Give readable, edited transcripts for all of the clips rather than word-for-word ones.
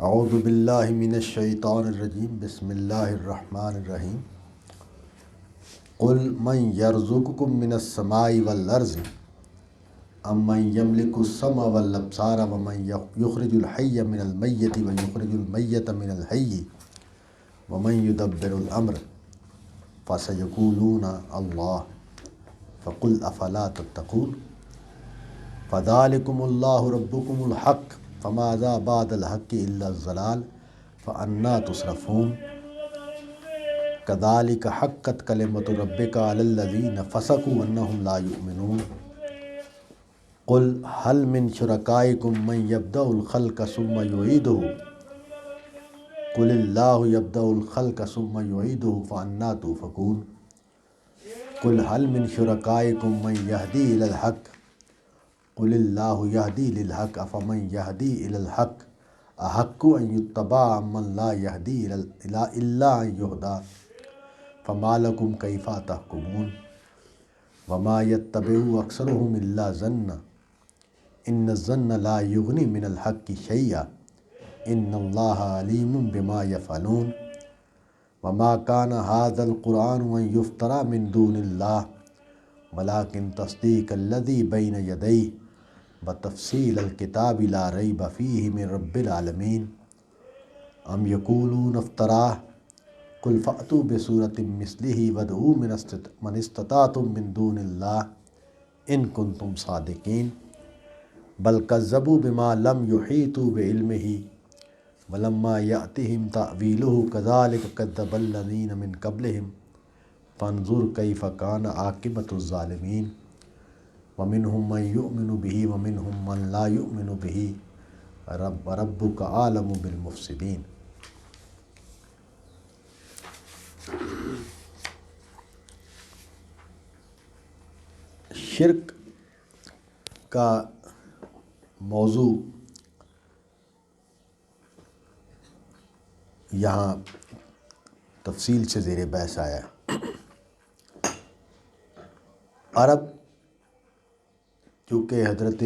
اعوذ باللہ من الشیطان الرجیم بسم اللہ الرحمن الرحیم قل من یرزقکم من السماء والارض ام من یملک السمع والابصار ومن یخرج الحی من المیت ویخرج المیت من الحی ومن یدبر الامر فسیقولون اللہ فقل افلا تتقون فذلکم اللہ ربکم الحق فماذا بعد الحق الا الضلال فانا تصرفون کذالک حقت کلمۃ ربک علی الذین فسقوا انہم لا یؤمنون قل هل من شرکائکم من یبدأ الخلق ثم یعیدہ قل اللہ یبدأ الخلق ثم یعیدہ فانا تؤفکون قل هل من شرکائکم من یہدی الی الحق قل اللہ یہدی للحق افمن یہدی الی الحق احق ان یتبع من لا یہدی الا ان یہدی فما لکم کیف تحکمون وما یتبع اکثرهم الا ظنا ان الظن لا یغنی من الحق شیئا ان اللہ علیم بما یفعلون وما کان ھذا القرآن ان یفترى من دون اللہ ولکن تصدیق الذی بین یدیہ بتفصیل الکتاب لا ریب فیہ من رب العالمین ام یقولون افتراہ قل فأتوا بسورۃ مثلہ وادعوا من استطعتم من دون اللہ ان کنتم صادقین بل کذبوا بما لم یحیطوا بعلمہ ولما یأتہم تأویلہ کذالک کذب الذین من قبلہم فانظر کیف کان عاقبۃ الظالمین ومنہم من یؤمن بہ ومنہم من لا یؤمن بہ ربک اعلم بالمفسدین۔ شرک کا موضوع یہاں تفصیل سے زیر بحث آیا۔ عرب چونکہ حضرت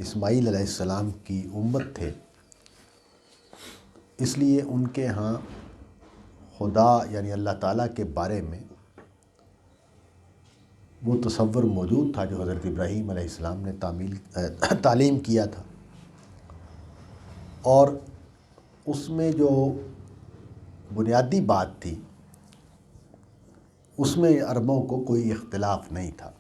اسماعیل علیہ السلام کی امت تھے، اس لیے ان کے ہاں خدا یعنی اللہ تعالیٰ کے بارے میں وہ تصور موجود تھا جو حضرت ابراہیم علیہ السلام نے تعلیم کیا تھا، اور اس میں جو بنیادی بات تھی اس میں عربوں کو کوئی اختلاف نہیں تھا۔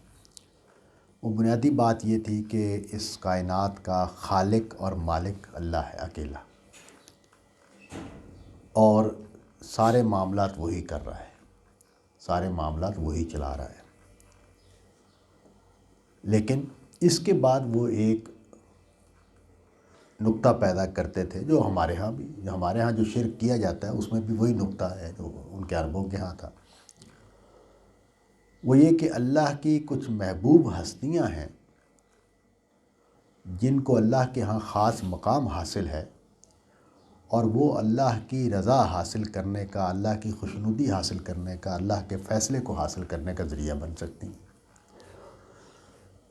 وہ بنیادی بات یہ تھی کہ اس کائنات کا خالق اور مالک اللہ ہے اکیلا، اور سارے معاملات وہی کر رہا ہے، سارے معاملات وہی چلا رہا ہے۔ لیکن اس کے بعد وہ ایک نقطہ پیدا کرتے تھے جو ہمارے ہاں جو شرک کیا جاتا ہے اس میں بھی وہی نقطہ ہے جو ان کے عربوں کے ہاں تھا۔ وہ یہ کہ اللہ کی کچھ محبوب ہستیاں ہیں جن کو اللہ کے ہاں خاص مقام حاصل ہے، اور وہ اللہ کی رضا حاصل کرنے کا، اللہ کی خوشنودی حاصل کرنے کا، اللہ کے فیصلے کو حاصل کرنے کا ذریعہ بن سکتی ہیں۔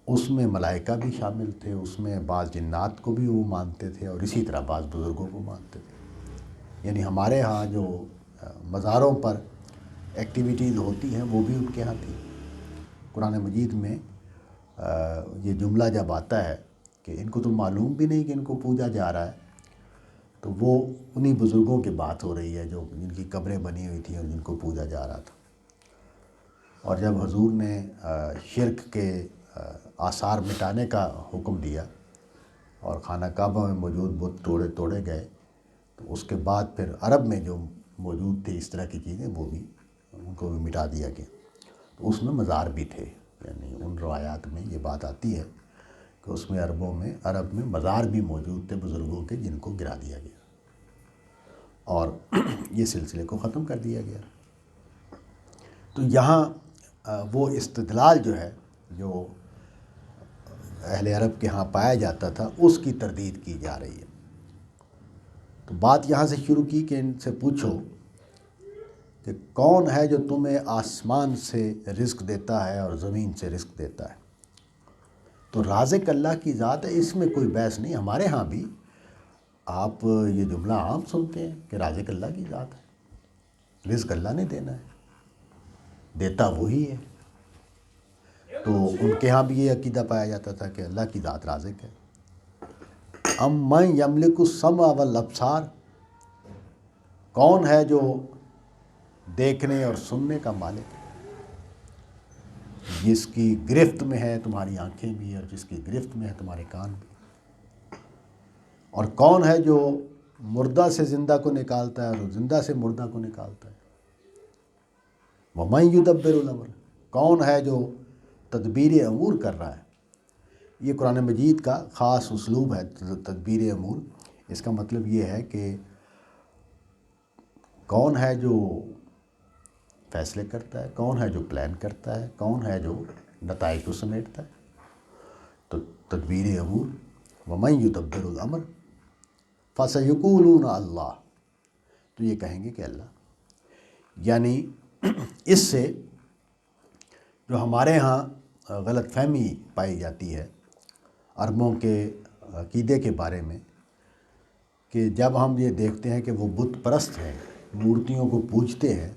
اس میں ملائکہ بھی شامل تھے، اس میں بعض جنات کو بھی وہ مانتے تھے، اور اسی طرح بعض بزرگوں کو مانتے تھے۔ یعنی ہمارے ہاں جو مزاروں پر ایکٹیویٹیز ہوتی ہیں وہ بھی ان کے ہاں تھی۔ قرآن مجید میں یہ جملہ جب آتا ہے کہ ان کو تو معلوم بھی نہیں کہ ان کو پوجا جا رہا ہے، تو وہ انہی بزرگوں کی بات ہو رہی ہے جو جن کی قبریں بنی ہوئی تھیں اور جن کو پوجا جا رہا تھا۔ اور جب حضور نے شرک کے آثار مٹانے کا حکم دیا اور خانہ کعبہ میں موجود بت توڑے گئے، تو اس کے بعد پھر عرب میں جو موجود تھے اس طرح کی چیزیں وہ بھی ان کو بھی مٹا دیا گیا۔ تو اس میں مزار بھی تھے، یعنی ان روایات میں یہ بات آتی ہے کہ اس میں عرب میں مزار بھی موجود تھے بزرگوں کے جن کو گرا دیا گیا اور یہ سلسلے کو ختم کر دیا گیا۔ تو یہاں وہ استدلال جو ہے جو اہل عرب کے ہاں پایا جاتا تھا اس کی تردید کی جا رہی ہے۔ تو بات یہاں سے شروع کی کہ ان سے پوچھو کہ کون ہے جو تمہیں آسمان سے رزق دیتا ہے اور زمین سے رزق دیتا ہے؟ تو رازق اللہ کی ذات ہے، اس میں کوئی بحث نہیں۔ ہمارے ہاں بھی آپ یہ جملہ عام سنتے ہیں کہ رازق اللہ کی ذات ہے، رزق اللہ نے دینا ہے، دیتا وہی ہے۔ تو ان کے ہاں بھی یہ عقیدہ پایا جاتا تھا کہ اللہ کی ذات رازق ہے۔ من یملک السمع والابصار، کون ہے جو دیکھنے اور سننے کا مالک ہے، جس کی گرفت میں ہے تمہاری آنکھیں بھی اور جس کی گرفت میں ہے تمہارے کان بھی، اور کون ہے جو مردہ سے زندہ کو نکالتا ہے اور زندہ سے مردہ کو نکالتا ہے۔ وَمَن يُدَبِّرُ الْأَمْرَ، کون ہے جو تدبیر امور کر رہا ہے۔ یہ قرآن مجید کا خاص اسلوب ہے تدبیر امور۔ اس کا مطلب یہ ہے کہ کون ہے جو فیصلے کرتا ہے، کون ہے جو پلان کرتا ہے، کون ہے جو نتائج کو سمیٹتا ہے۔ تو تدبیر امور، وَمَن يُدَبِّرُ الْأَمْرَ فَسَيَقُولُونَ اللَّهُ، تو یہ کہیں گے کہ اللہ۔ یعنی اس سے جو ہمارے ہاں غلط فہمی پائی جاتی ہے عربوں کے عقیدے کے بارے میں، کہ جب ہم یہ دیکھتے ہیں کہ وہ بت پرست ہیں، مورتیوں کو پوجتے ہیں،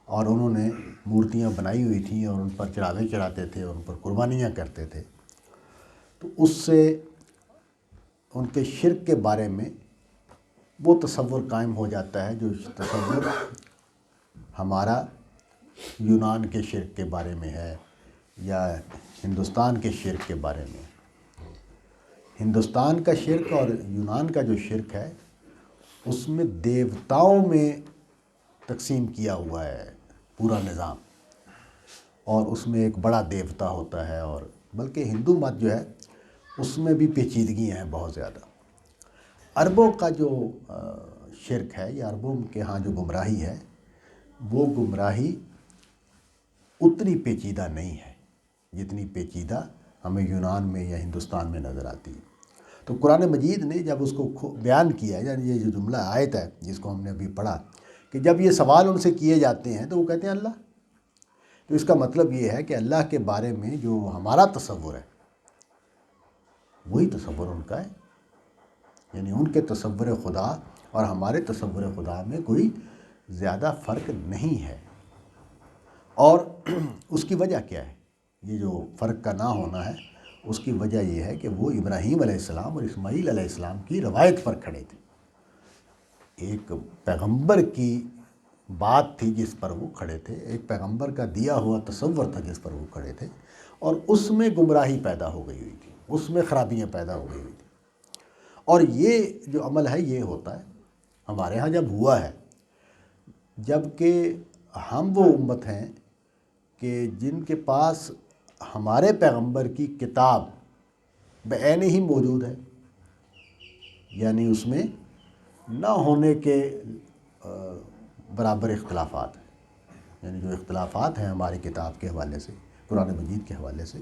اور انہوں نے مورتیاں بنائی ہوئی تھیں اور ان پر چڑھاوے چڑھاتے تھے اور ان پر قربانیاں کرتے تھے، تو اس سے ان کے شرک کے بارے میں وہ تصور قائم ہو جاتا ہے جو تصور ہمارا یونان کے شرک کے بارے میں ہے یا ہندوستان کے شرک کے بارے میں۔ ہندوستان کا شرک اور یونان کا جو شرک ہے اس میں دیوتاؤں میں تقسیم کیا ہوا ہے پورا نظام، اور اس میں ایک بڑا دیوتا ہوتا ہے، اور بلکہ ہندو مت جو ہے اس میں بھی پیچیدگیاں ہیں بہت زیادہ۔ عربوں کا جو شرک ہے یا عربوں کے ہاں جو گمراہی ہے، وہ گمراہی اتنی پیچیدہ نہیں ہے جتنی پیچیدہ ہمیں یونان میں یا ہندوستان میں نظر آتی ہے۔ تو قرآن مجید نے جب اس کو بیان کیا، یعنی یہ جو جملہ آیت ہے جس کو ہم نے ابھی پڑھا، کہ جب یہ سوال ان سے کیے جاتے ہیں تو وہ کہتے ہیں اللہ، تو اس کا مطلب یہ ہے کہ اللہ کے بارے میں جو ہمارا تصور ہے وہی تصور ان کا ہے، یعنی ان کے تصور خدا اور ہمارے تصور خدا میں کوئی زیادہ فرق نہیں ہے۔ اور اس کی وجہ کیا ہے؟ یہ جو فرق کا نہ ہونا ہے اس کی وجہ یہ ہے کہ وہ ابراہیم علیہ السلام اور اسماعیل علیہ السلام کی روایت پر کھڑے تھے۔ ایک پیغمبر کی بات تھی جس پر وہ کھڑے تھے، ایک پیغمبر کا دیا ہوا تصور تھا جس پر وہ کھڑے تھے، اور اس میں گمراہی پیدا ہو گئی ہوئی تھی، اس میں خرابیاں پیدا ہو گئی ہوئی تھی۔ اور یہ جو عمل ہے یہ ہوتا ہے ہمارے ہاں جب ہوا ہے، جب کہ ہم وہ امت ہیں کہ جن کے پاس ہمارے پیغمبر کی کتاب بعین ہی موجود ہے، یعنی اس میں نہ ہونے کے برابر اختلافات ہیں، یعنی جو اختلافات ہیں ہماری کتاب کے حوالے سے، قرآن مجید کے حوالے سے،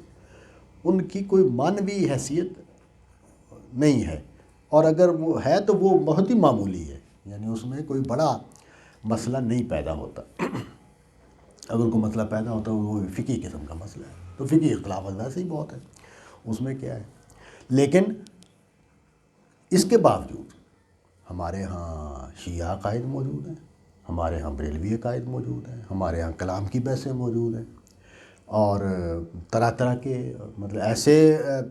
ان کی کوئی معنوی حیثیت نہیں ہے، اور اگر وہ ہے تو وہ بہت ہی معمولی ہے، یعنی اس میں کوئی بڑا مسئلہ نہیں پیدا ہوتا۔ اگر کوئی مسئلہ پیدا ہوتا ہے وہ فقہی قسم کا مسئلہ ہے، تو فقہی اختلافات ویسے ہی بہت ہے، اس میں کیا ہے۔ لیکن اس کے باوجود ہمارے ہاں شیعہ عقائد موجود ہیں، ہمارے ہاں بریلوی عقائد موجود ہیں، ہمارے ہاں کلام کی بحثیں موجود ہیں، اور طرح طرح کے مطلب ایسے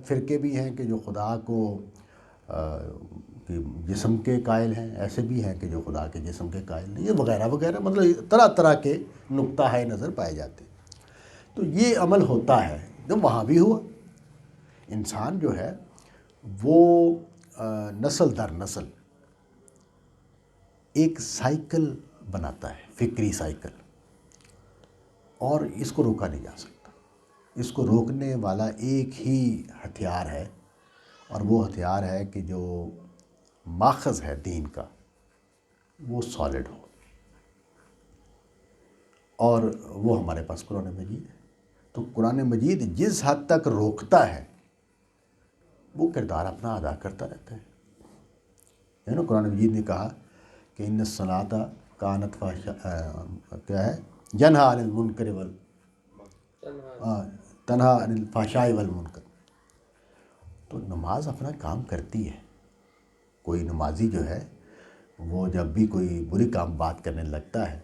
فرقے بھی ہیں کہ جو خدا کو جسم کے قائل ہیں، ایسے بھی ہیں کہ جو خدا کے جسم کے قائل نہیں، یہ وغیرہ وغیرہ، مطلب طرح طرح کے نقطہ نظر پائے جاتے ہیں۔ تو یہ عمل ہوتا ہے جو وہاں بھی ہوا۔ انسان جو ہے وہ نسل در نسل ایک سائیکل بناتا ہے، فکری سائیکل، اور اس کو روکا نہیں جا سکتا۔ اس کو روکنے والا ایک ہی ہتھیار ہے، اور وہ ہتھیار ہے کہ جو ماخذ ہے دین کا وہ سالڈ ہو، اور وہ ہمارے پاس قرآن مجید ہے۔ تو قرآن مجید جس حد تک روکتا ہے وہ کردار اپنا ادا کرتا رہتا ہے نا۔ قرآن مجید نے کہا کہ ان الصلاۃ کانت کیا ہے، ینہا عن المنکر تنہا عن الفحشاء والمنکر۔ تو نماز اپنا کام کرتی ہے، کوئی نمازی جو ہے وہ جب بھی کوئی بری کام بات کرنے لگتا ہے،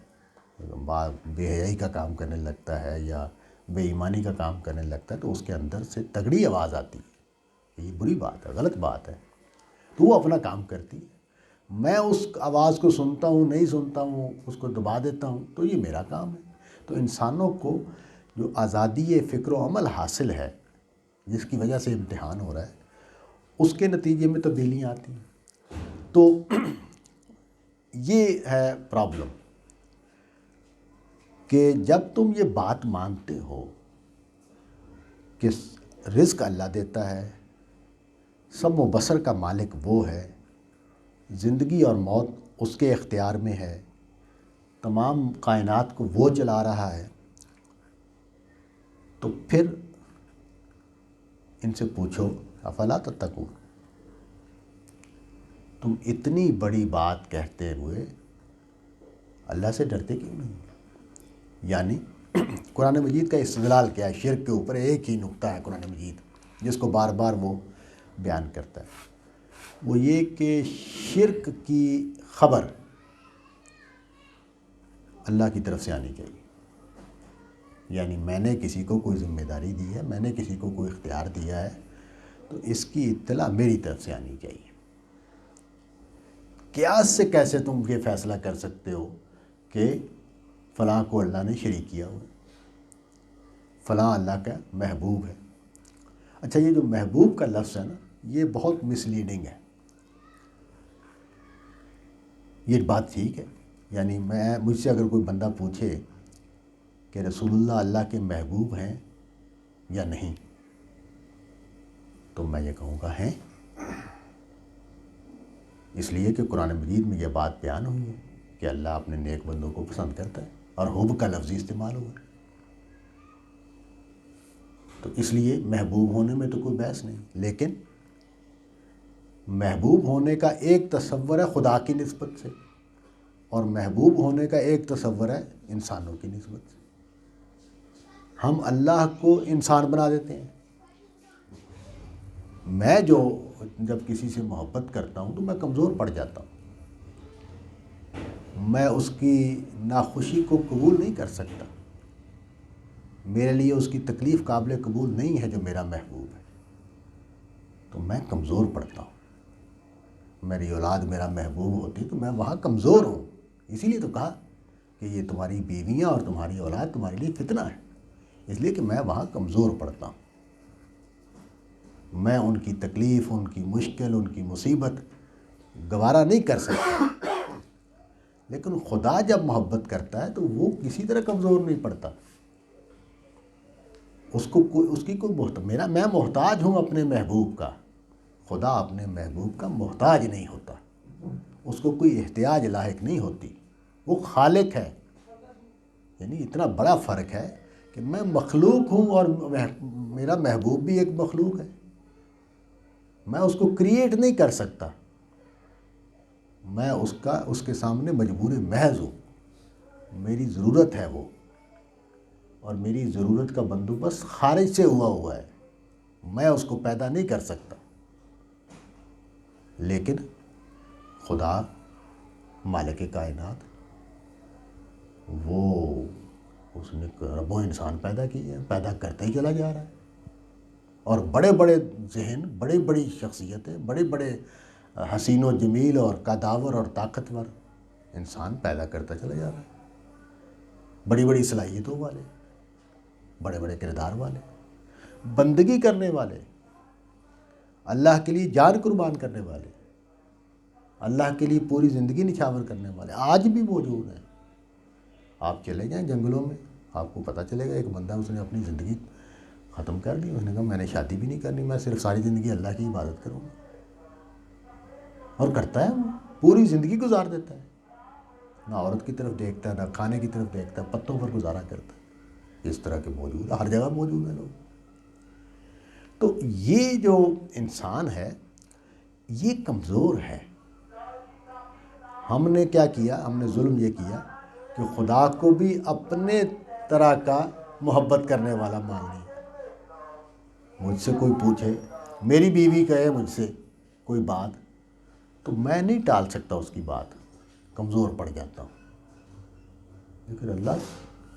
بے حیائی کا کام کرنے لگتا ہے یا بے ایمانی کا کام کرنے لگتا ہے، تو اس کے اندر سے تگڑی آواز آتی ہے، یہ بری بات ہے، غلط بات ہے، تو وہ اپنا کام کرتی ہے۔ میں اس آواز کو سنتا ہوں نہیں سنتا ہوں، اس کو دبا دیتا ہوں، تو یہ میرا کام ہے۔ تو انسانوں کو جو آزادی فکر و عمل حاصل ہے، جس کی وجہ سے امتحان ہو رہا ہے، اس کے نتیجے میں تبدیلیاں آتی ہیں۔ تو یہ ہے پرابلم کہ جب تم یہ بات مانتے ہو کہ رزق اللہ دیتا ہے، سب و بسر کا مالک وہ ہے، زندگی اور موت اس کے اختیار میں ہے، تمام کائنات کو وہ چلا رہا ہے، تو پھر ان سے پوچھو افلا تتقون، تم اتنی بڑی بات کہتے ہوئے اللہ سے ڈرتے کیوں نہیں؟ یعنی قرآن مجید کا استدلال کیا ہے شرک کے اوپر؟ ایک ہی نقطہ ہے قرآن مجید جس کو بار بار وہ بیان کرتا ہے، وہ یہ کہ شرک کی خبر اللہ کی طرف سے آنی چاہیے۔ یعنی میں نے کسی کو کوئی ذمہ داری دی ہے، میں نے کسی کو کوئی اختیار دیا ہے، تو اس کی اطلاع میری طرف سے آنی چاہیے۔ قیاس سے کیسے تم یہ فیصلہ کر سکتے ہو کہ فلاں کو اللہ نے شریک کیا ہوا، فلاں اللہ کا محبوب ہے؟ اچھا، یہ جو محبوب کا لفظ ہے نا، یہ بہت مس لیڈنگ ہے۔ یہ بات ٹھیک ہے، یعنی مجھ سے اگر کوئی بندہ پوچھے کہ رسول اللہ اللہ کے محبوب ہیں یا نہیں، تو میں یہ کہوں گا ہیں، اس لیے کہ قرآن مجید میں یہ بات بیان ہوئی ہے کہ اللہ اپنے نیک بندوں کو پسند کرتا ہے، اور حب کا لفظ استعمال ہوا ہے، تو اس لیے محبوب ہونے میں تو کوئی بحث نہیں۔ لیکن محبوب ہونے کا ایک تصور ہے خدا کی نسبت سے، اور محبوب ہونے کا ایک تصور ہے انسانوں کی نسبت سے۔ ہم اللہ کو انسان بنا دیتے ہیں۔ میں جب کسی سے محبت کرتا ہوں تو میں کمزور پڑ جاتا ہوں، میں اس کی ناخوشی کو قبول نہیں کر سکتا، میرے لیے اس کی تکلیف قابل قبول نہیں ہے جو میرا محبوب ہے، تو میں کمزور پڑتا ہوں۔ میری اولاد میرا محبوب ہوتی تو میں وہاں کمزور ہوں، اسی لیے تو کہا کہ یہ تمہاری بیویاں اور تمہاری اولاد تمہارے لیے فتنہ ہے، اس لیے کہ میں وہاں کمزور پڑتا ہوں، میں ان کی تکلیف، ان کی مشکل، ان کی مصیبت گوارا نہیں کر سکتا۔ لیکن خدا جب محبت کرتا ہے تو وہ کسی طرح کمزور نہیں پڑتا، اس کی کوئی میں محتاج ہوں اپنے محبوب کا، خدا اپنے محبوب کا محتاج نہیں ہوتا، اس کو کوئی احتیاج لاحق نہیں ہوتی، وہ خالق ہے۔ یعنی اتنا بڑا فرق ہے کہ میں مخلوق ہوں اور میرا محبوب بھی ایک مخلوق ہے، میں اس کو کریٹ نہیں کر سکتا، میں اس کے سامنے مجبور محض ہوں، میری ضرورت ہے وہ، اور میری ضرورت کا بندوبست خارج سے ہوا ہے، میں اس کو پیدا نہیں کر سکتا۔ لیکن خدا مالک کائنات، اس نے رب و انسان پیدا کیے ہیں، پیدا کرتا ہی چلا جا رہا ہے، اور بڑے بڑے ذہن، بڑی بڑی شخصیتیں، بڑے بڑے حسین و جمیل اور قداور اور طاقتور انسان پیدا کرتا چلا جا رہا ہے، بڑی بڑی صلاحیتوں والے، بڑے بڑے کردار والے، بندگی کرنے والے، اللہ کے لیے جان قربان کرنے والے، اللہ کے لیے پوری زندگی نچھاور کرنے والے آج بھی موجود ہیں۔ آپ چلے جائیں جنگلوں میں، آپ کو پتہ چلے گا ایک بندہ اس نے اپنی زندگی ختم کر دی، اس نے کہا میں نے شادی بھی نہیں کرنی، میں صرف ساری زندگی اللہ کی عبادت کروں گا، اور کرتا ہے، وہ پوری زندگی گزار دیتا ہے، نہ عورت کی طرف دیکھتا ہے، نہ کھانے کی طرف دیکھتا ہے، پتوں پر گزارا کرتا ہے۔ اس طرح کے موجود ہیں، ہر جگہ موجود ہیں لوگ۔ تو یہ جو انسان ہے یہ کمزور ہے۔ ہم نے کیا کیا؟ ہم نے ظلم یہ کیا کہ خدا کو بھی اپنے طرح کا محبت کرنے والا مان لیا۔ مجھ سے کوئی پوچھے، میری بیوی کہے مجھ سے کوئی بات، تو میں نہیں ٹال سکتا اس کی بات، کمزور پڑ جاتا ہوں. لیکن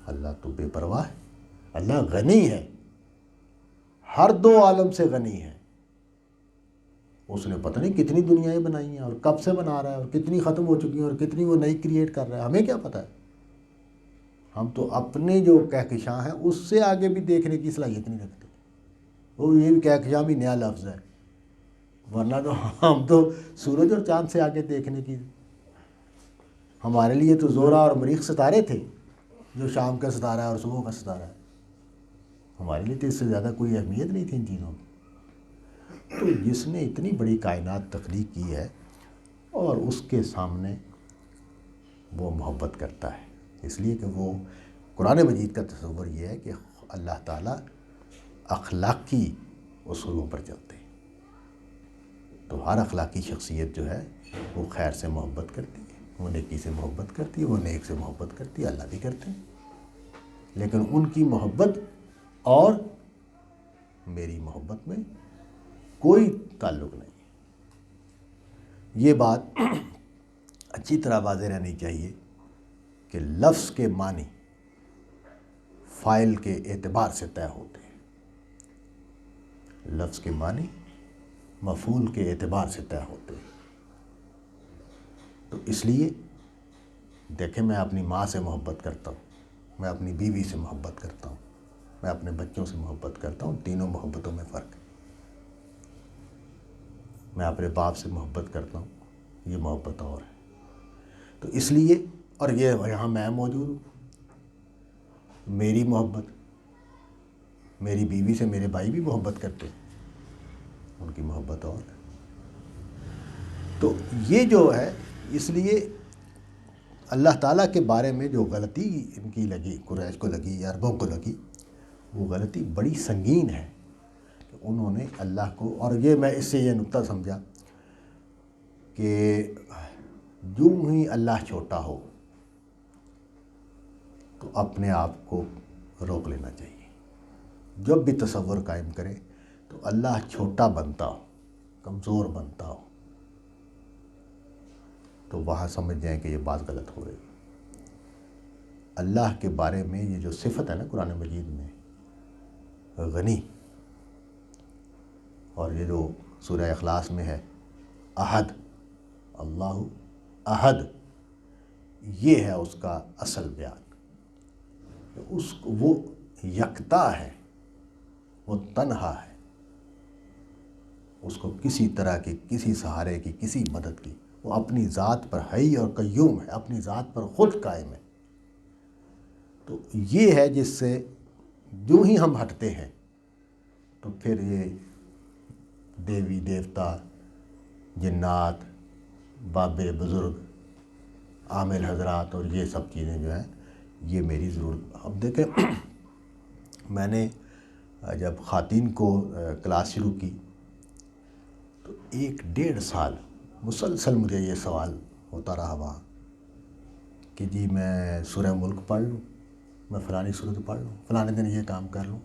اللہ تو بے پرواہ ہے، اللہ غنی ہے، ہر دو عالم سے غنی ہے. اس نے پتہ نہیں کتنی دنیایں بنائی ہیں اور کب سے بنا رہا ہے اور کتنی ختم ہو چکی ہیں اور کتنی وہ نئی کریٹ کر رہا ہے، ہمیں کیا پتہ ہے. ہم تو اپنے جو کہکشاں ہیں اس سے آگے بھی دیکھنے کی صلاحیت نہیں رکھتے. وہ یہ بھی کہکشاں بھی نیا لفظ ہے، ورنہ تو ہم تو سورج اور چاند سے آگے دیکھنے کی، ہمارے لیے تو زہرہ اور مریخ ستارے تھے، جو شام کا ستارہ ہے اور صبح کا ستارہ ہے. ہمارے لیے تو اس سے زیادہ کوئی اہمیت نہیں تھی ان چیزوں کی. تو جس نے اتنی بڑی کائنات تخلیق کی ہے اور اس کے سامنے وہ محبت کرتا ہے، اس لیے کہ وہ قرآن مجید کا تصور یہ ہے کہ اللہ تعالیٰ اخلاقی اصولوں پر چلتے ہیں. تو ہر اخلاقی شخصیت جو ہے وہ خیر سے محبت کرتی ہے، وہ نیکی سے محبت کرتی ہے، وہ نیک سے محبت کرتی ہے، اللہ بھی کرتے ہیں. لیکن ان کی محبت اور میری محبت میں کوئی تعلق نہیں. یہ بات اچھی طرح واضح رہنی چاہیے کہ لفظ کے معنی فاعل کے اعتبار سے طے ہوتے ہیں، لفظ کے معنی مفعول کے اعتبار سے طے ہوتے ہیں. تو اس لیے دیکھیں، میں اپنی ماں سے محبت کرتا ہوں، میں اپنی بیوی سے محبت کرتا ہوں، میں اپنے بچوں سے محبت کرتا ہوں. تینوں محبتوں میں فرق ہے. میں اپنے باپ سے محبت کرتا ہوں، یہ محبت اور ہے. تو اس لیے، اور یہ یہاں میں موجود ہوں، میری محبت، میری بیوی سے میرے بھائی بھی محبت کرتے ہیں، ان کی محبت اور ہے. تو یہ جو ہے، اس لیے اللہ تعالیٰ کے بارے میں جو غلطی ان کی لگی، قریش کو لگی یا عربوں کو لگی، وہ غلطی بڑی سنگین ہے کہ انہوں نے اللہ کو، اور یہ میں اس سے یہ نقطہ سمجھا کہ جو ہی اللہ چھوٹا ہو تو اپنے آپ کو روک لینا چاہیے. جب بھی تصور قائم کرے تو اللہ چھوٹا بنتا ہو، کمزور بنتا ہو، تو وہاں سمجھ جائیں کہ یہ بات غلط ہو رہی. اللہ کے بارے میں یہ جو صفت ہے نا قرآن مجید میں، غنی، اور یہ جو سورہ اخلاص میں ہے احد، اللہ احد، یہ ہے اس کا اصل بیان. وہ یکتا ہے، وہ تنہا ہے، اس کو کسی طرح کی، کسی سہارے کی، کسی مدد کی، وہ اپنی ذات پر حی اور قیوم ہے، اپنی ذات پر خود قائم ہے. تو یہ ہے جس سے جو ہی ہم ہٹتے ہیں تو پھر یہ دیوی دیوتا، جنات، بابے بزرگ، عامل حضرات اور یہ سب چیزیں جو ہیں، یہ میری ضرورت. اب دیکھیں، میں نے جب خواتین کو کلاس شروع کی تو 1.5 سال مسلسل مجھے یہ سوال ہوتا رہا وہاں کہ جی میں سورہ ملک پڑھ لوں، میں فلانی سورت پڑھ لوں، فلانے دن یہ کام کر لوں.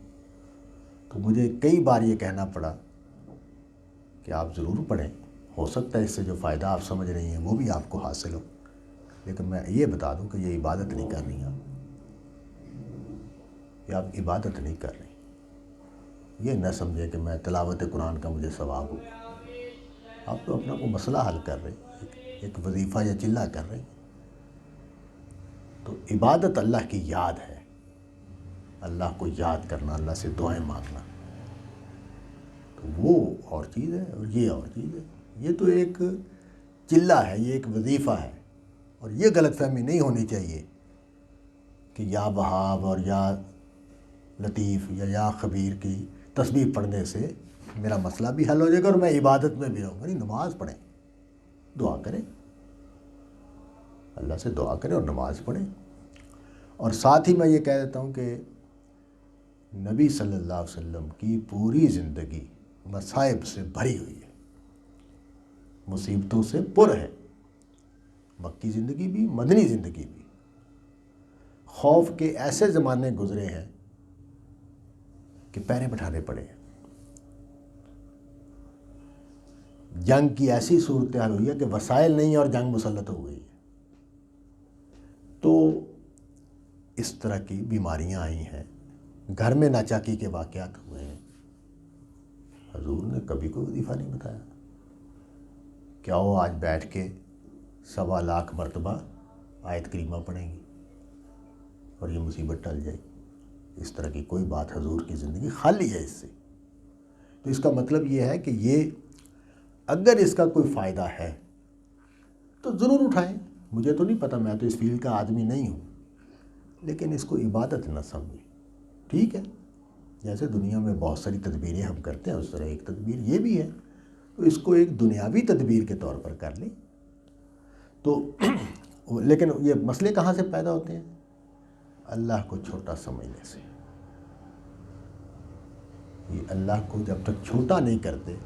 تو مجھے کئی بار یہ کہنا پڑا کہ آپ ضرور پڑھیں، ہو سکتا ہے اس سے جو فائدہ آپ سمجھ رہی ہیں وہ بھی آپ کو حاصل ہو، لیکن میں یہ بتا دوں کہ یہ عبادت نہیں کر رہی آپ، کہ آپ عبادت نہیں کر رہی. یہ نہ سمجھیں کہ میں تلاوت قرآن کا مجھے ثواب ہو. آپ تو اپنا کوئی مسئلہ حل کر رہے ہیں، ایک وظیفہ یا چلہ کر رہے ہیں. تو عبادت اللہ کی یاد ہے، اللہ کو یاد کرنا، اللہ سے دعائیں مانگنا، تو وہ اور چیز ہے اور یہ اور چیز ہے. یہ تو ایک چلہ ہے، یہ ایک وظیفہ ہے. اور یہ غلط فہمی نہیں ہونی چاہیے کہ یا وہاب اور یا لطیف یا خبیر کی تسبیح پڑھنے سے میرا مسئلہ بھی حل ہو جائے گا اور میں عبادت میں بھی رہوں گا. نہیں، نماز پڑھیں، دعا کریں، اللہ سے دعا کریں اور نماز پڑھیں. اور ساتھ ہی میں یہ کہہ دیتا ہوں کہ نبی صلی اللہ علیہ وسلم کی پوری زندگی مصائب سے بھری ہوئی ہے، مصیبتوں سے پر ہے. مکی زندگی بھی، مدنی زندگی بھی. خوف کے ایسے زمانے گزرے ہیں کہ پیریں بٹھانے پڑے ہیں. جنگ کی ایسی صورتحال ہوئی ہے کہ وسائل نہیں اور جنگ مسلط ہو گئی ہے۔ تو اس طرح کی بیماریاں آئی ہیں، گھر میں ناچاکی کے واقعات ہوئے ہیں، حضور نے کبھی کوئی وظیفہ نہیں بتایا، کیا وہ آج بیٹھ کے 1.25 مرتبہ آیت کریمہ پڑھیں گی اور یہ مصیبت ٹل جائے گی؟ اس طرح کی کوئی بات، حضور کی زندگی خالی ہے اس سے۔ تو اس کا مطلب یہ ہے کہ یہ اگر اس کا کوئی فائدہ ہے تو ضرور اٹھائیں۔ مجھے تو نہیں پتہ، میں تو اس فیلڈ کا آدمی نہیں ہوں، لیکن اس کو عبادت نہ سمجھیں، ٹھیک ہے؟ جیسے دنیا میں بہت ساری تدبیریں ہم کرتے ہیں، اس طرح ایک تدبیر یہ بھی ہے، تو اس کو ایک دنیاوی تدبیر کے طور پر کر لیں۔ تو لیکن یہ مسئلے کہاں سے پیدا ہوتے ہیں؟ اللہ کو چھوٹا سمجھنے سے۔ یہ اللہ کو جب تک چھوٹا نہیں کرتے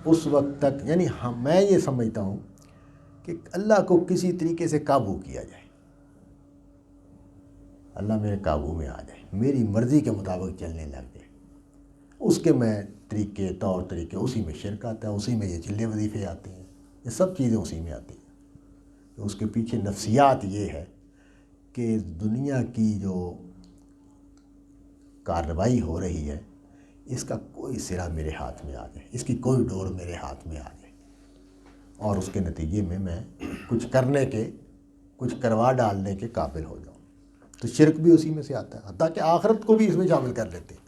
اس وقت تک، یعنی میں یہ سمجھتا ہوں کہ اللہ کو کسی طریقے سے قابو کیا جائے، اللہ میرے قابو میں آ جائے، میری مرضی کے مطابق چلنے لگ جائے، اس کے میں طریقے، طور طریقے، اسی میں شرک آتا ہے، اسی میں یہ چلے وظیفے آتے ہیں، یہ سب چیزیں اسی میں آتی ہیں۔ تو اس کے پیچھے نفسیات یہ ہے کہ دنیا کی جو کارروائی ہو رہی ہے اس کا کوئی سرا میرے ہاتھ میں آ جائے، اس کی کوئی ڈور میرے ہاتھ میں آ جائے، اور اس کے نتیجے میں کچھ کرنے کے، کچھ کروا ڈالنے کے قابل ہو جاؤں۔ تو شرک بھی اسی میں سے آتا ہے، حتیٰ کہ آخرت کو بھی اس میں شامل کر لیتے ہیں۔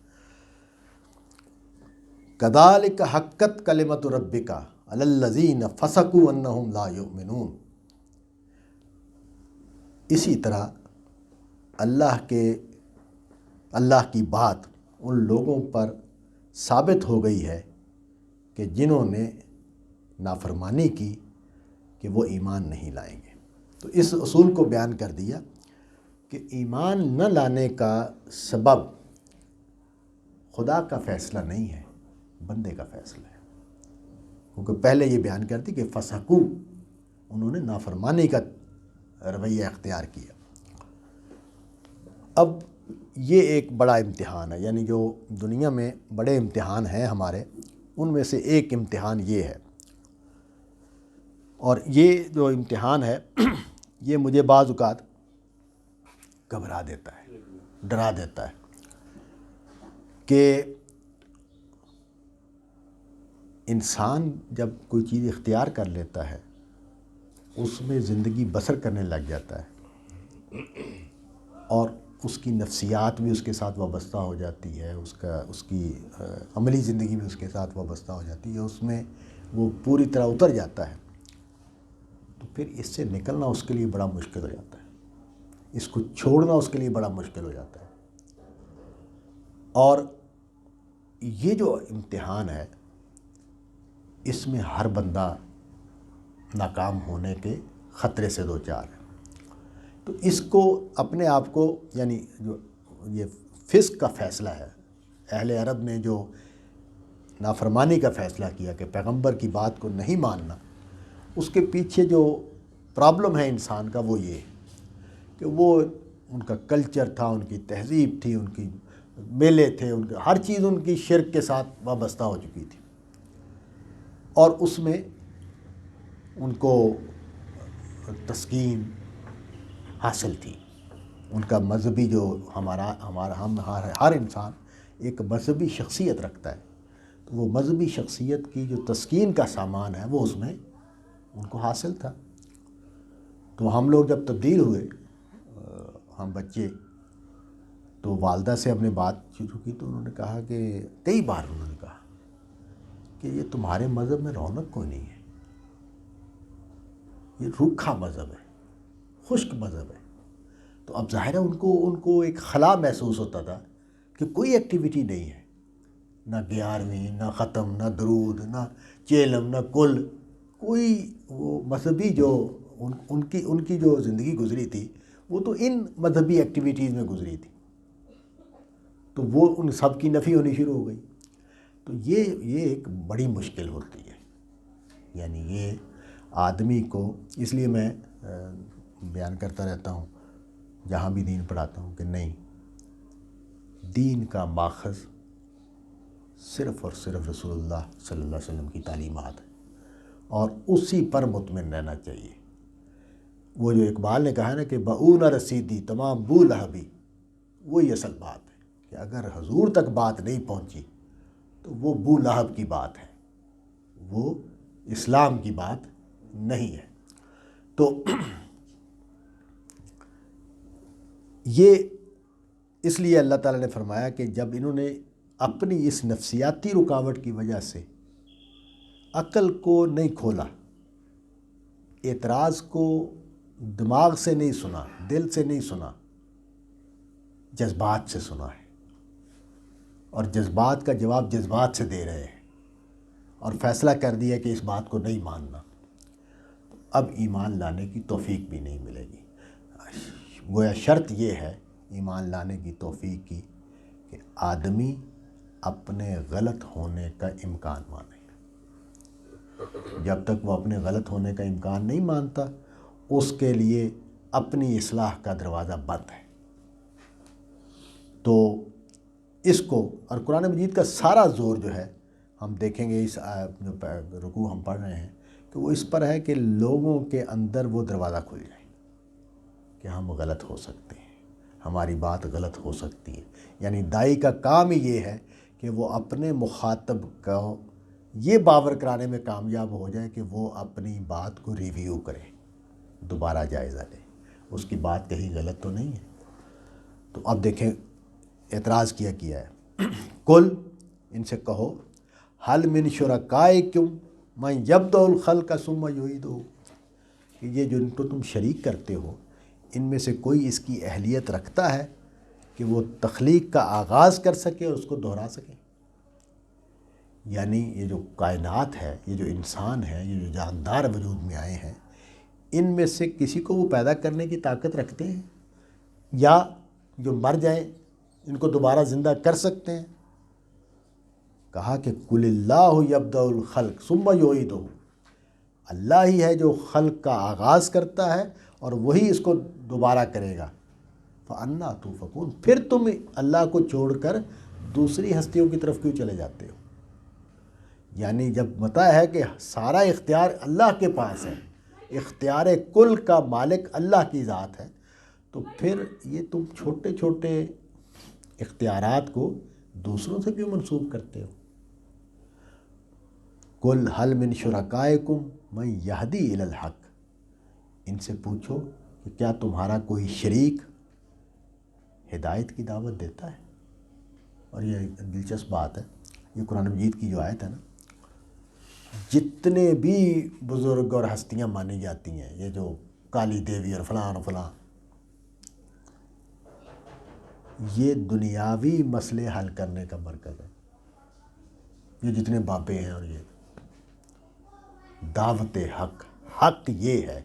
کذالک حقت کلمۃ ربک علی الذین فسقوا انہم لا یؤمنون۔ اسی طرح اللہ کی بات ان لوگوں پر ثابت ہو گئی ہے کہ جنہوں نے نافرمانی کی کہ وہ ایمان نہیں لائیں گے۔ تو اس اصول کو بیان کر دیا کہ ایمان نہ لانے کا سبب خدا کا فیصلہ نہیں ہے، بندے کا فیصلہ ہے، کیونکہ پہلے یہ بیان کرتی کہ فسقو، انہوں نے نافرمانی کا رویہ اختیار کیا۔ اب یہ ایک بڑا امتحان ہے، یعنی جو دنیا میں بڑے امتحان ہیں ہمارے، ان میں سے ایک امتحان یہ ہے، اور یہ جو امتحان ہے یہ مجھے بعض اوقات گھبرا دیتا ہے، ڈرا دیتا ہے کہ انسان جب کوئی چیز اختیار کر لیتا ہے اس میں زندگی بسر کرنے لگ جاتا ہے، اور اس کی نفسیات بھی اس کے ساتھ وابستہ ہو جاتی ہے، اس کی عملی زندگی بھی اس کے ساتھ وابستہ ہو جاتی ہے، اس میں وہ پوری طرح اتر جاتا ہے، تو پھر اس سے نکلنا اس کے لیے بڑا مشکل ہو جاتا ہے، اس کو چھوڑنا اس کے لیے بڑا مشکل ہو جاتا ہے۔ اور یہ جو امتحان ہے اس میں ہر بندہ ناکام ہونے کے خطرے سے دوچار ہے۔ تو اس کو اپنے آپ کو، یعنی جو یہ فسق کا فیصلہ ہے، اہل عرب نے جو نافرمانی کا فیصلہ کیا کہ پیغمبر کی بات کو نہیں ماننا، اس کے پیچھے جو پرابلم ہے انسان کا وہ یہ ہے کہ وہ ان کا کلچر تھا، ان کی تہذیب تھی، ان کی میلے تھے، ان کا ہر چیز ان کی شرک کے ساتھ وابستہ ہو چکی تھی، اور اس میں ان کو تسکین حاصل تھی۔ ان کا مذہبی جو ہر انسان ایک مذہبی شخصیت رکھتا ہے، تو وہ مذہبی شخصیت کی جو تسکین کا سامان ہے وہ اس میں ان کو حاصل تھا۔ تو ہم لوگ جب تبدیل ہوئے، ہم بچے، تو والدہ سے ہم نے بات شروع کی تو انہوں نے کہا کہ کئی بار انہوں نے کہا کہ یہ تمہارے مذہب میں رونق کوئی نہیں ہے، یہ روکھا مذہب ہے، خشک مذہب ہے۔ تو اب ظاہر ہے ان کو ایک خلا محسوس ہوتا تھا کہ کوئی ایکٹیویٹی نہیں ہے، نہ 11ویں، نہ ختم، نہ درود، نہ چیلم، نہ کل، کوئی وہ مذہبی جو ان کی جو زندگی گزری تھی وہ تو ان مذہبی ایکٹیویٹیز میں گزری تھی، تو وہ ان سب کی نفی ہونی شروع ہو گئی۔ تو یہ ایک بڑی مشکل ہوتی ہے، یعنی یہ آدمی کو، اس لیے میں بیان کرتا رہتا ہوں جہاں بھی دین پڑھاتا ہوں کہ نہیں، دین کا ماخذ صرف اور صرف رسول اللہ صلی اللہ علیہ وسلم کی تعلیمات ہے، اور اسی پر مطمئن رہنا چاہیے۔ وہ جو اقبال نے کہا نا کہ بہو نہ رسیدی تمام بو لہبی، وہی اصل بات ہے کہ اگر حضور تک بات نہیں پہنچی تو وہ بو لہب کی بات ہے، وہ اسلام کی بات نہیں ہے۔ تو یہ اس لیے اللہ تعالیٰ نے فرمایا کہ جب انہوں نے اپنی اس نفسیاتی رکاوٹ کی وجہ سے عقل کو نہیں کھولا، اعتراض کو دماغ سے نہیں سنا، دل سے نہیں سنا، جذبات سے سنا ہے، اور جذبات کا جواب جذبات سے دے رہے ہیں، اور فیصلہ کر دیا کہ اس بات کو نہیں ماننا، اب ایمان لانے کی توفیق بھی نہیں ملے گی۔ گویا شرط یہ ہے ایمان لانے کی توفیق کی کہ آدمی اپنے غلط ہونے کا امکان مانے۔ جب تک وہ اپنے غلط ہونے کا امکان نہیں مانتا، اس کے لیے اپنی اصلاح کا دروازہ بند ہے۔ تو اس کو، اور قرآن مجید کا سارا زور جو ہے ہم دیکھیں گے، اس جو رکوع ہم پڑھ رہے ہیں، کہ وہ اس پر ہے کہ لوگوں کے اندر وہ دروازہ کھل جائے کہ ہم غلط ہو سکتے ہیں، ہماری بات غلط ہو سکتی ہے۔ یعنی داعی کا کام ہی یہ ہے کہ وہ اپنے مخاطب کو یہ باور کرانے میں کامیاب ہو جائے کہ وہ اپنی بات کو ریویو کرے، دوبارہ جائزہ لے، اس کی بات کہیں غلط تو نہیں ہے۔ تو اب دیکھیں اعتراض کیا ہے، کل ان سے کہو حل من شرکائکم من یبدأ الخلق ثم یعیدہ، کہ یہ جو ان کو تم شریک کرتے ہو، ان میں سے کوئی اس کی اہلیت رکھتا ہے کہ وہ تخلیق کا آغاز کر سکے اور اس کو دہرا سکے؟ یعنی یہ جو کائنات ہے، یہ جو انسان ہے، یہ جو جاندار وجود میں آئے ہیں، ان میں سے کسی کو وہ پیدا کرنے کی طاقت رکھتے ہیں، یا جو مر جائیں ان کو دوبارہ زندہ کر سکتے ہیں؟ کہا کہ قل اللہ یبدأ الخلق ثم یعیدہ، اللہ ہی ہے جو خلق کا آغاز کرتا ہے اور وہی اس کو دوبارہ کرے گا۔ فَأَنَّىٰ تُؤْفَكُونَ، پھر تم اللہ کو چھوڑ کر دوسری ہستیوں کی طرف کیوں چلے جاتے ہو؟ یعنی جب بتا ہے کہ سارا اختیار اللہ کے پاس ہے، اختیار کل کا مالک اللہ کی ذات ہے، تو پھر یہ تم چھوٹے چھوٹے اختیارات کو دوسروں سے کیوں منسوب کرتے ہو؟ قل حل من شرکائکم من یہدی الی الحق، ان سے پوچھو کہ کیا تمہارا کوئی شریک ہدایت کی دعوت دیتا ہے؟ اور یہ دلچسپ بات ہے، یہ قرآن مجید کی جو آیت ہے نا، جتنے بھی بزرگ اور ہستیاں مانی جاتی ہیں، یہ جو کالی دیوی اور فلاں اور فلاں، یہ دنیاوی مسئلے حل کرنے کا مرکز ہے۔ یہ جتنے بابے ہیں، اور یہ دعوت حق، حق یہ ہے،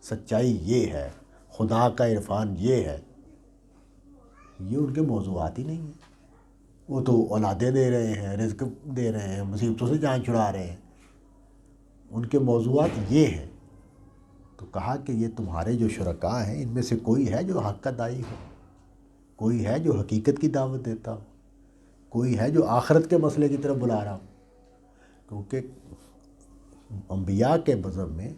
سچائی یہ ہے، خدا کا عرفان یہ ہے، یہ ان کے موضوعات ہی نہیں ہیں۔ وہ تو اولادیں دے رہے ہیں، رزق دے رہے ہیں، مصیبتوں سے جان چھڑا رہے ہیں، ان کے موضوعات یہ ہیں۔ تو کہا کہ یہ تمہارے جو شرکاء ہیں، ان میں سے کوئی ہے جو حق کا داعی ہو، کوئی ہے جو حقیقت کی دعوت دیتا ہو، کوئی ہے جو آخرت کے مسئلے کی طرف بلا رہا ہو؟ کیونکہ انبیاء کے مذہب میں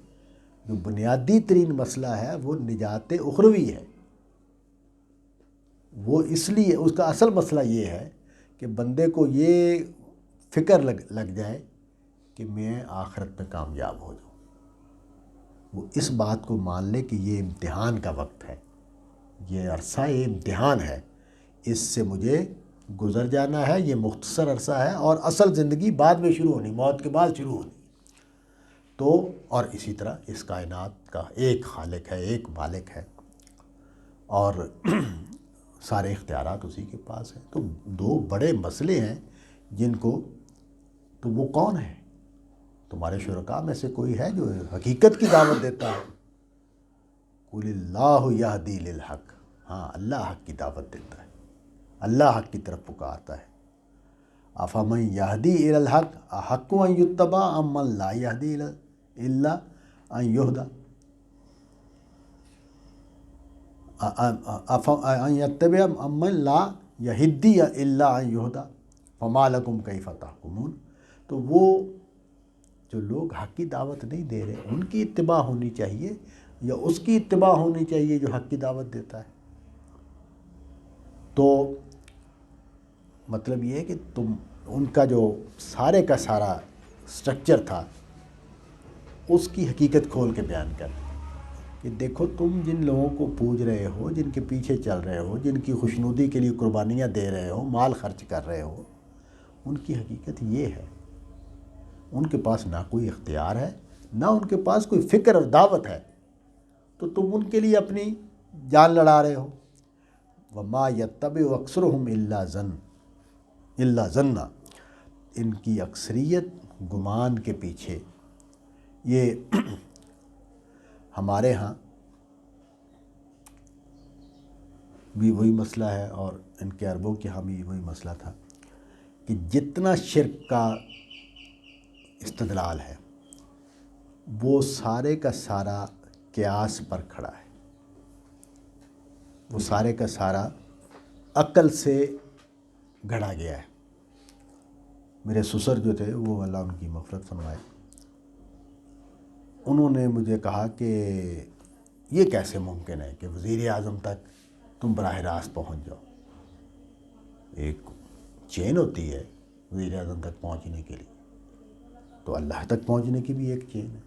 جو بنیادی ترین مسئلہ ہے وہ نجات اخروی ہے۔ وہ اس لیے اس کا اصل مسئلہ یہ ہے کہ بندے کو یہ فکر لگ جائے کہ میں آخرت میں کامیاب ہو جاؤں، وہ اس بات کو مان لے کہ یہ امتحان کا وقت ہے، یہ عرصہ یہ امتحان ہے، اس سے مجھے گزر جانا ہے، یہ مختصر عرصہ ہے، اور اصل زندگی بعد میں شروع ہونی، موت کے بعد شروع ہونی۔ تو اور اسی طرح اس کائنات کا ایک خالق ہے، ایک مالک ہے، اور سارے اختیارات اسی کے پاس ہیں۔ تو دو بڑے مسئلے ہیں جن کو، تو وہ کون ہے؟ تمہارے شرکاء میں سے کوئی ہے جو حقیقت کی دعوت دیتا ہے؟ قل اللہ یہدی للحق، ہاں اللہ حق کی دعوت دیتا ہے، اللہ حق کی طرف پکارتا ہے۔ افمن یہدی الی الحق احق ان یتبع ام من لا یہدی الا ان یہدی، ان یتبع ام من لا یہدی الا ان یہدی فما لکم کیف تحکمون۔ تو وہ جو لوگ حق کی دعوت نہیں دے رہے ان کی اتباع ہونی چاہیے یا اس کی اتباع ہونی چاہیے جو حق کی دعوت دیتا ہے؟ تو مطلب یہ ہے کہ تم ان کا جو سارے کا سارا سٹرکچر تھا اس کی حقیقت کھول کے بیان کر کہ دیکھو تم جن لوگوں کو پوج رہے ہو، جن کے پیچھے چل رہے ہو، جن کی خوشنودی کے لیے قربانیاں دے رہے ہو، مال خرچ کر رہے ہو، ان کی حقیقت یہ ہے ان کے پاس نہ کوئی اختیار ہے، نہ ان کے پاس کوئی فکر اور دعوت ہے، تو تم ان کے لیے اپنی جان لڑا رہے ہو۔ وما یتبع اکثرهم الا ظنا، ان کی اکثریت گمان کے پیچھے۔ یہ ہمارے ہاں بھی وہی مسئلہ ہے اور ان کے عربوں کے ہاں بھی وہی مسئلہ تھا کہ جتنا شرک کا استدلال ہے وہ سارے کا سارا قیاس پر کھڑا ہے، وہ سارے کا سارا عقل سے گھڑا گیا ہے۔ میرے سسر جو تھے وہ اللہ ان کی مغفرت فرمائے، انہوں نے مجھے کہا کہ یہ کیسے ممکن ہے کہ وزیر اعظم تک تم براہ راست پہنچ جاؤ؟ ایک چین ہوتی ہے وزیر اعظم تک پہنچنے کے لیے، تو اللہ تک پہنچنے کی بھی ایک چین ہے۔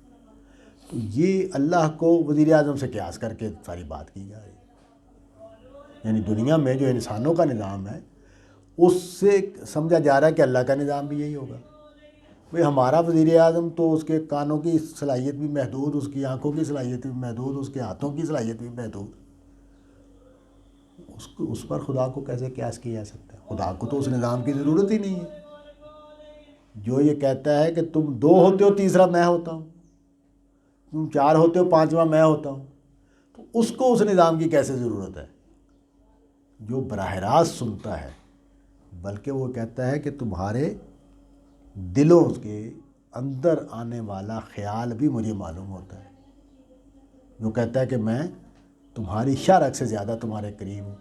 تو یہ اللہ کو وزیر اعظم سے قیاس کر کے ساری بات کی جا رہی ہے، یعنی دنیا میں جو انسانوں کا نظام ہے اس سے سمجھا جا رہا ہے کہ اللہ کا نظام بھی یہی ہوگا۔ بھئی ہمارا وزیر اعظم تو اس کے کانوں کی صلاحیت بھی محدود، اس کی آنکھوں کی صلاحیت بھی محدود، اس کے ہاتھوں کی صلاحیت بھی محدود، اس پر خدا کو کیسے قیاس کیا جا سکتا ہے؟ خدا کو تو اس نظام کی ضرورت ہی نہیں ہے۔ جو یہ کہتا ہے کہ تم دو ہوتے ہو تیسرا میں ہوتا ہوں، تم چار ہوتے ہو پانچواں میں ہوتا ہوں، تو اس کو اس نظام کی کیسے ضرورت ہے؟ جو براہ راست سنتا ہے، بلکہ وہ کہتا ہے کہ تمہارے دلوں کے اندر آنے والا خیال بھی مجھے معلوم ہوتا ہے، جو کہتا ہے کہ میں تمہاری شرح سے زیادہ تمہارے قریب ہوں،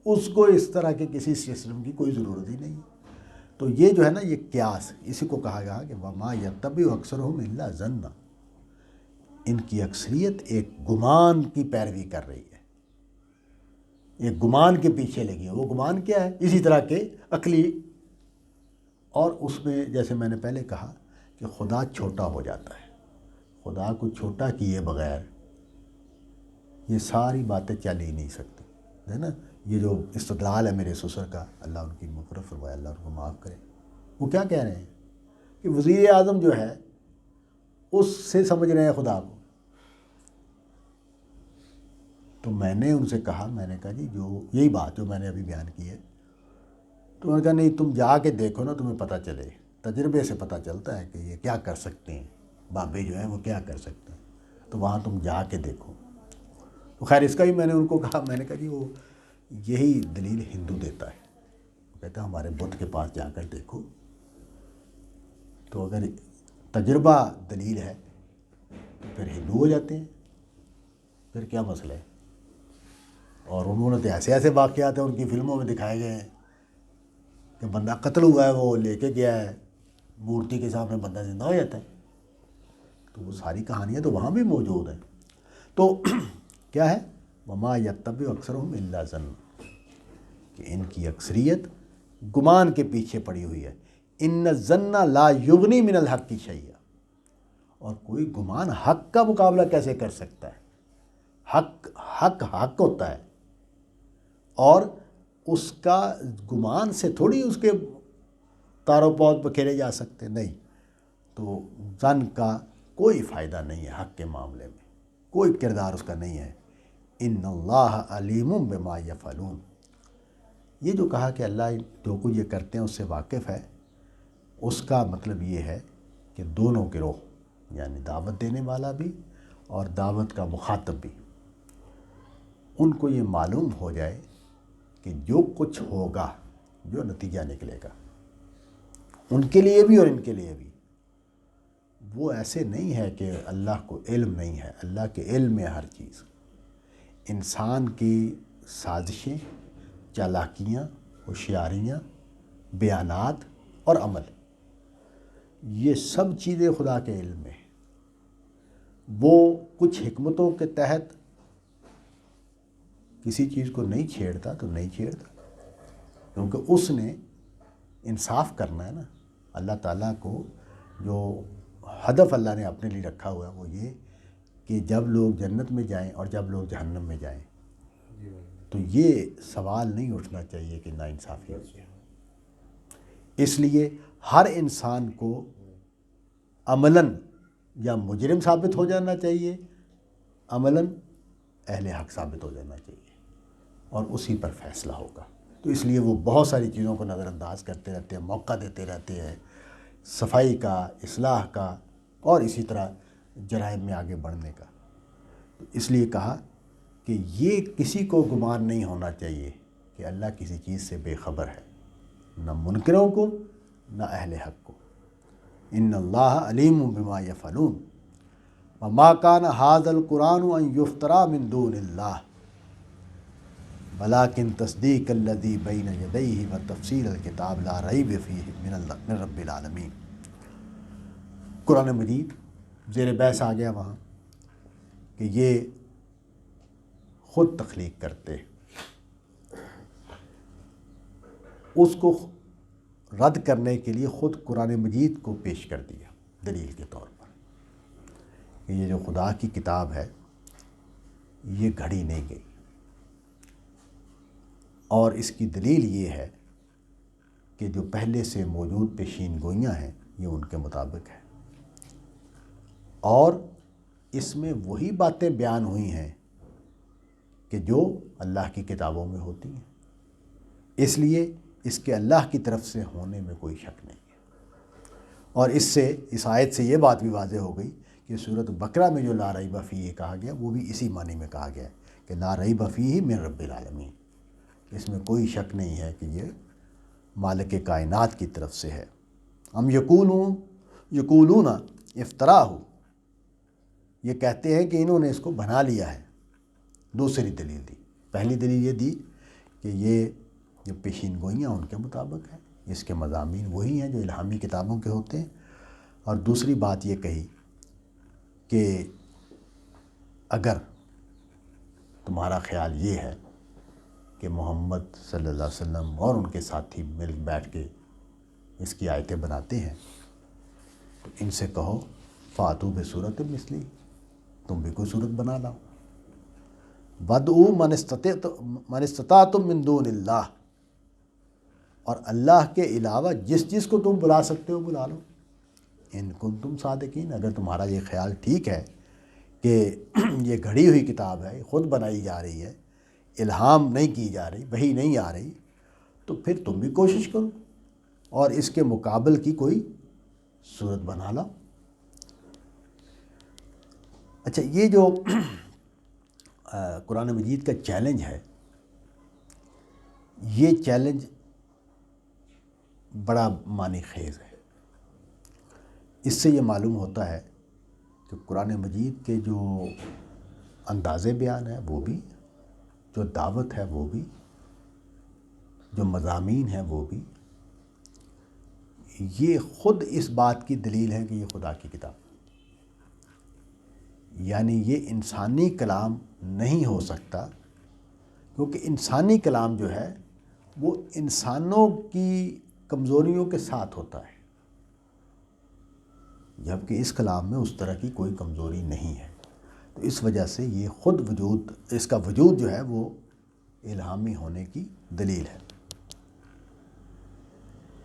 اس کو اس طرح کے کسی سسٹم کی کوئی ضرورت ہی نہیں۔ تو یہ جو ہے نا، یہ قیاس، اسی کو کہا گیا کہ وما یتبع اکثرهم الا ظنا، ان کی اکثریت ایک گمان کی پیروی کر رہی ہے، ایک گمان کے پیچھے لگی ہے۔ وہ گمان کیا ہے؟ اسی طرح کے عقلی، اور اس میں جیسے میں نے پہلے کہا کہ خدا چھوٹا ہو جاتا ہے، خدا کو چھوٹا کیے بغیر یہ ساری باتیں چل ہی نہیں سکتی، ہے نا۔ یہ جو استدلال ہے میرے سسر کا، اللہ ان کی مغفرت فرمائے، اللہ ان کو معاف کرے، وہ کیا کہہ رہے ہیں کہ وزیر اعظم جو ہے اس سے سمجھ رہے ہیں خدا کو۔ تو میں نے ان سے کہا، میں نے کہا جی جو یہی بات جو میں نے ابھی بیان کی ہے، تو انہوں نے کہا نہیں تم جا کے دیکھو نا، تمہیں پتہ چلے، تجربے سے پتہ چلتا ہے کہ یہ کیا کر سکتے ہیں، بابے جو ہیں وہ کیا کر سکتے ہیں، تو وہاں تم جا کے دیکھو۔ تو خیر اس کا بھی میں نے ان کو کہا، میں نے کہا جی وہ یہی دلیل ہندو دیتا ہے، وہ کہتا ہے ہمارے بت کے پاس جا کر دیکھو۔ تو اگر تجربہ دلیل ہے تو پھر ہندو ہو جاتے ہیں، پھر کیا مسئلہ ہے؟ اور انہوں نے تو ایسے ایسے واقعات ہیں ان کی فلموں میں دکھائے گئے ہیں کہ بندہ قتل ہوا ہے، وہ لے کے گیا ہے، مورتی کے سامنے بندہ زندہ ہو جاتا ہے۔ تو وہ ساری کہانیاں تو وہاں بھی موجود ہیں۔ تو کیا ہے؟ وما یتبع اکثرهم الا ظنا، کہ ان کی اکثریت گمان کے پیچھے پڑی ہوئی ہے۔ ان الظن لا یغنی من الحق شیئا، اور کوئی گمان حق کا مقابلہ کیسے کر سکتا ہے؟ حق ہوتا ہے، اور اس کا گمان سے تھوڑی اس کے تاروں پود پہ کھیلے جا سکتے، نہیں۔ تو ظن کا کوئی فائدہ نہیں ہے حق کے معاملے میں، کوئی کردار اس کا نہیں ہے۔ ان اللہ علیم بما یفعلون، یہ جو کہا کہ اللہ جو کچھ یہ کرتے ہیں اس سے واقف ہے، اس کا مطلب یہ ہے کہ دونوں گروہ، یعنی دعوت دینے والا بھی اور دعوت کا مخاطب بھی، ان کو یہ معلوم ہو جائے کہ جو کچھ ہوگا، جو نتیجہ نکلے گا ان کے لیے بھی اور ان کے لیے بھی، وہ ایسے نہیں ہے کہ اللہ کو علم نہیں ہے، اللہ کے علم میں ہر چیز۔ انسان کی سازشیں، چالاکیاں، ہوشیاریاں، بیانات اور عمل، یہ سب چیزیں خدا کے علم میں ہیں۔ وہ کچھ حکمتوں کے تحت کسی چیز کو نہیں چھیڑتا تو نہیں چھیڑتا، کیونکہ اس نے انصاف کرنا ہے نا۔ اللہ تعالیٰ کو جو ہدف اللہ نے اپنے لیے رکھا ہوا ہے وہ یہ کہ جب لوگ جنت میں جائیں اور جب لوگ جہنم میں جائیں، تو یہ سوال نہیں اٹھنا چاہیے کہ ناانصافی ہو جائے۔ اس لیے ہر انسان کو عملاً یا مجرم ثابت ہو جانا چاہیے، عملاً اہل حق ثابت ہو جانا چاہیے، اور اسی پر فیصلہ ہوگا۔ تو اس لیے وہ بہت ساری چیزوں کو نظر انداز کرتے رہتے ہیں، موقع دیتے رہتے ہیں صفائی کا، اصلاح کا، اور اسی طرح جرائم میں آگے بڑھنے کا۔ تو اس لیے کہا کہ یہ کسی کو گمان نہیں ہونا چاہیے کہ اللہ کسی چیز سے بے خبر ہے، نہ منکروں کو نہ اہل حق کو۔ ان اللہ علیم بما یفعلون وما کان ھذا القرآن ان یفترى من دون اللہ ولکن تصدیق الذی بین یدیہ وتفصیل الکتاب لا ریب فیہ من رب العالمین۔ قرآن مجید زیر بحث آ گیا وہاں کہ یہ خود تخلیق کرتے، اس کو رد کرنے کے لیے خود قرآن مجید کو پیش کر دیا دلیل کے طور پر کہ یہ جو خدا کی کتاب ہے یہ گھڑی نہیں گئی، اور اس کی دلیل یہ ہے کہ جو پہلے سے موجود پیشین گوئیاں ہیں یہ ان کے مطابق ہے، اور اس میں وہی باتیں بیان ہوئی ہیں کہ جو اللہ کی کتابوں میں ہوتی ہیں، اس لیے اس کے اللہ کی طرف سے ہونے میں کوئی شک نہیں ہے۔ اور اس آیت سے یہ بات بھی واضح ہو گئی کہ سورۃ بقرہ میں جو لا ریب فیہ کہا گیا وہ بھی اسی معنی میں کہا گیا ہے کہ لا ریب فیہ من رب العالمین، اس میں کوئی شک نہیں ہے کہ یہ مالک کائنات کی طرف سے ہے۔ ہم یقولون افطراہ، یہ کہتے ہیں کہ انہوں نے اس کو بنا لیا ہے۔ دوسری دلیل دی، پہلی دلیل یہ دی کہ یہ جو پیشین گوئیاں ان کے مطابق ہیں، اس کے مضامین وہی ہیں جو الہامی کتابوں کے ہوتے ہیں، اور دوسری بات یہ کہی کہ اگر تمہارا خیال یہ ہے کہ محمد صلی اللہ علیہ وسلم اور ان کے ساتھی مل بیٹھ کے اس کی آیتیں بناتے ہیں تو ان سے کہو فاتو بصورت مثلی، تم بھی کوئی صورت بنا لاؤ، وادعوا من استطعتم من دون اللہ، اور اللہ کے علاوہ جس کو تم بلا سکتے ہو بلا لو، ان کنتم صادقین، اگر تمہارا یہ خیال ٹھیک ہے کہ یہ گھڑی ہوئی کتاب ہے، خود بنائی جا رہی ہے، الہام نہیں کی جا رہی، وحی نہیں آ رہی، تو پھر تم بھی کوشش کرو اور اس کے مقابل کی کوئی صورت بنا لاؤ۔ اچھا، یہ جو قرآن مجید کا چیلنج ہے، یہ چیلنج بڑا معنی خیز ہے۔ اس سے یہ معلوم ہوتا ہے کہ قرآن مجید کے جو انداز بیان ہے وہ بھی، جو دعوت ہے وہ بھی، جو مضامین ہیں وہ بھی، یہ خود اس بات کی دلیل ہے کہ یہ خدا کی کتاب، یعنی یہ انسانی کلام نہیں ہو سکتا، کیونکہ انسانی کلام جو ہے وہ انسانوں کی کمزوریوں کے ساتھ ہوتا ہے، جبکہ اس کلام میں اس طرح کی کوئی کمزوری نہیں ہے۔ تو اس وجہ سے یہ خود وجود، اس کا وجود جو ہے وہ الہامی ہونے کی دلیل ہے۔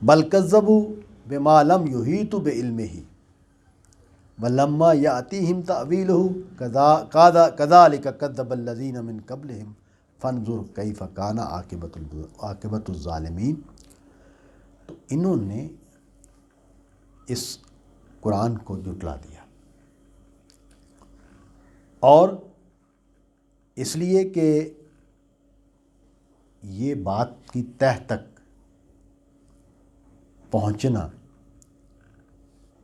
بل کذبوا بما لم یحیطوا بعلمہ ولما یأتیہم تأویلہ کذالک کذب الذین من قبلہم فانظر کیف کان عاقبۃ الظالمین۔ تو انہوں نے اس قرآن کو جھٹلا دیا، اور اس لیے کہ یہ بات کی تہ تک پہنچنا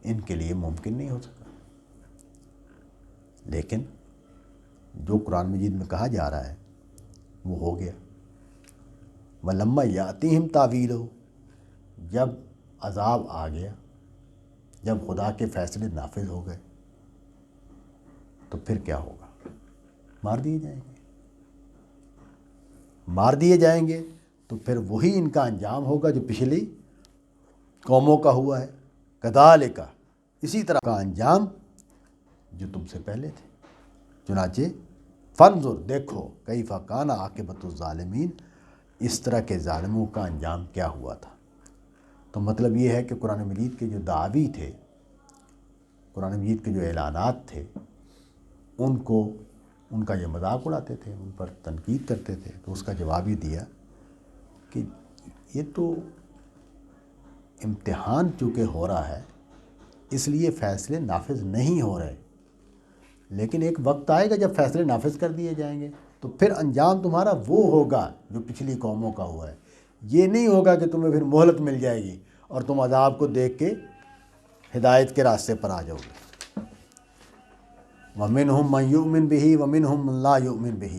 ان کے لیے ممکن نہیں ہو سکا، لیکن جو قرآن مجید میں کہا جا رہا ہے وہ ہو گیا۔ وَلَمَّا يَأْتِهِمْ تَأْوِيلُهُ، جب عذاب آ گیا جب خدا کے فیصلے نافذ ہو گئے تو پھر کیا ہوگا؟ مار دیے جائیں گے، مار دیے جائیں گے تو پھر وہی ان کا انجام ہوگا جو پچھلی قوموں کا ہوا ہے۔ کذالک، اسی طرح کا انجام جو تم سے پہلے تھے۔ چنانچہ فانظر، دیکھو، کیف کان عاقبۃ الظالمین، اس طرح کے ظالموں کا انجام کیا ہوا تھا۔ تو مطلب یہ ہے کہ قرآن مجید کے جو دعوی تھے، قرآن مجید کے جو اعلانات تھے، ان کا یہ مذاق اڑاتے تھے، ان پر تنقید کرتے تھے۔ تو اس کا جواب یہ دیا کہ یہ تو امتحان چونکہ ہو رہا ہے اس لیے فیصلے نافذ نہیں ہو رہے، لیکن ایک وقت آئے گا جب فیصلے نافذ کر دیے جائیں گے تو پھر انجام تمہارا وہ ہوگا جو پچھلی قوموں کا ہوا ہے۔ یہ نہیں ہوگا کہ تمہیں پھر مہلت مل جائے گی اور تم عذاب کو دیکھ کے ہدایت کے راستے پر آ جاؤ گے۔ وَمِنْهُمْ مَنْ يُؤْمِنْ بِهِ وَمِنْهُمْ مَنْ لَا يُؤْمِنْ بِهِ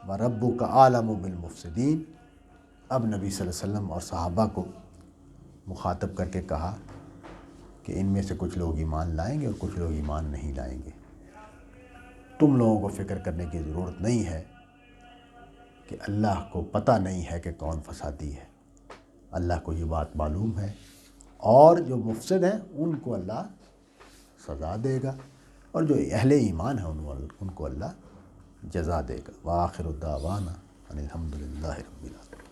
وَرَبُّكَ أَعْلَمُ بِالْمُفْسِدِينَ۔ اب نبی صلی اللہ علیہ وسلم اور صحابہ کو مخاطب کر کے کہا کہ ان میں سے کچھ لوگ ایمان لائیں گے اور کچھ لوگ ایمان نہیں لائیں گے۔ تم لوگوں کو فکر کرنے کی ضرورت نہیں ہے کہ اللہ کو پتہ نہیں ہے کہ کون فسادی ہے۔ اللہ کو یہ بات معلوم ہے، اور جو مفسد ہیں ان کو اللہ سزا دے گا، اور جو اہل ایمان ہیں ان کو اللہ جزا دے گا۔ وآخر الدعوانا ان الحمد للہ رب العالمین۔